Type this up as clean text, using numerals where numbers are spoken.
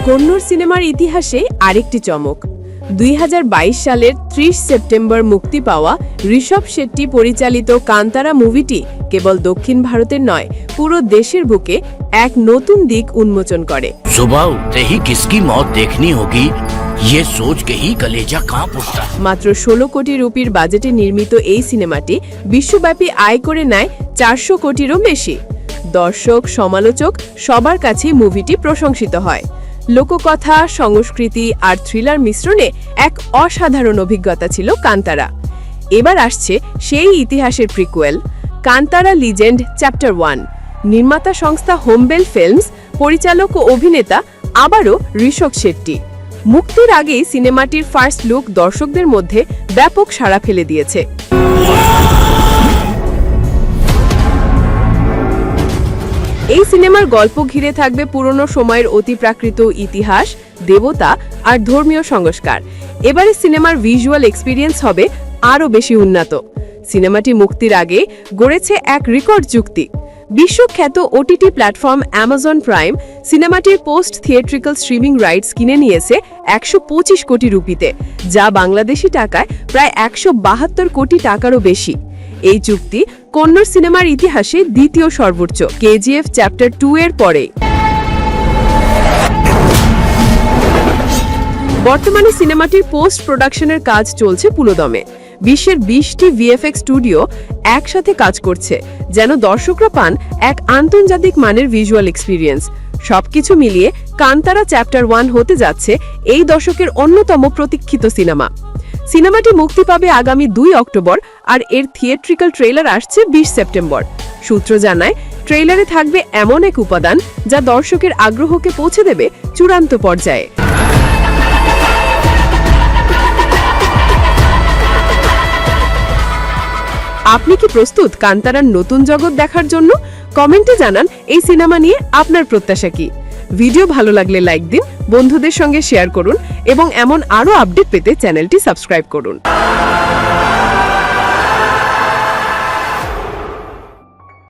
কন্নড় সিনেমার ইতিহাসে আরেকটি চমক 2022 সালের 30 সেপ্টেম্বর মুক্তি পাওয়া ঋষভ শেট্টি পরিচালিত কান্তারা মুভিটি কেবল দক্ষিণ ভারতের নয় পুরো দেশের বুকে এক নতুন দিক উন্মোচন করে। सुबह उठते ही किसकी मौत देखनी होगी ये सोच के ही कलेजा कांप उठता है। মাত্র 16 কোটি রুপির বাজেটে নির্মিত এই সিনেমাটি বিশ্বব্যাপী আয় করে নেয় 400 কোটিরও বেশি। দর্শক সমালোচক সবার কাছেই মুভিটি প্রশংসিত হয়। লোককথা সংস্কৃতি আর থ্রিলার মিশ্রণে এক অসাধারণ অভিজ্ঞতা ছিল কান্তারা। এবার আসছে সেই ইতিহাসের প্রিকুয়েল কান্তারা লিজেন্ড চ্যাপ্টার 1। নির্মাতা সংস্থা হোমবেল ফিল্মস, পরিচালক ও অভিনেতা আবারও ঋষভ শেট্টি। মুক্তির আগেই সিনেমাটির ফার্স্ট লুক দর্শকদের মধ্যে ব্যাপক সাড়া ফেলে দিয়েছে। এই সিনেমার গল্প ঘিরে থাকবে পুরনো সময়ের অতিপ্রাকৃত ইতিহাস, দেবতা আর ধর্মীয় সংস্কার। এবারে সিনেমার ভিজুয়াল এক্সপিরিয়েন্স হবে আরও বেশি উন্নত। সিনেমাটি মুক্তির আগে গড়েছে এক রেকর্ড চুক্তি। বিশ্বখ্যাত ওটিটি প্ল্যাটফর্ম অ্যামাজন প্রাইম সিনেমাটির পোস্ট থিয়েট্রিক্যাল স্ট্রিমিং রাইটস কিনে নিয়েছে 125 কোটি রুপিতে, যা বাংলাদেশি টাকায় প্রায় 172 কোটি টাকারও বেশি। এই চুক্তি কন্নড় সিনেমার ইতিহাসে দ্বিতীয় সর্বোচ্চ, কেজিএফ চ্যাপ্টার 2 এর পরে। বর্তমানে সিনেমাটির পোস্ট প্রোডাকশনের কাজ চলছে পুরোদমে। বিশ্বের 20টি ভিএফএক্স স্টুডিও একসাথে কাজ করছে, যেন দর্শকরা পান এক আন্তর্জাতিক মানের ভিজুয়াল এক্সপিরিয়েন্স। সবকিছু মিলিয়ে কান্তারা চ্যাপ্টার 1 হতে যাচ্ছে এই দশকের অন্যতম প্রতীক্ষিত সিনেমা। সিনেমাটি মুক্তি পাবে আগামী 2 অক্টোবর আর এর থিয়েট্রিক্যাল ট্রেলার আসছে 20 সেপ্টেম্বর। সূত্র জানায়, ট্রেলারে থাকবে এমন এক উপাদান যা দর্শকের আগ্রহকে পৌঁছে দেবে চূড়ান্ত পর্যায়ে। আপনি কি প্রস্তুত কান্তারার নতুন জগৎ দেখার জন্য? কমেন্টে জানান এই সিনেমা নিয়ে আপনার প্রত্যাশা কি। ভিডিও ভালো লাগলে লাইক দিন, বন্ধুদের সঙ্গে শেয়ার করুন এবং এমন আরও আপডেট পেতে চ্যানেলটি সাবস্ক্রাইব করুন।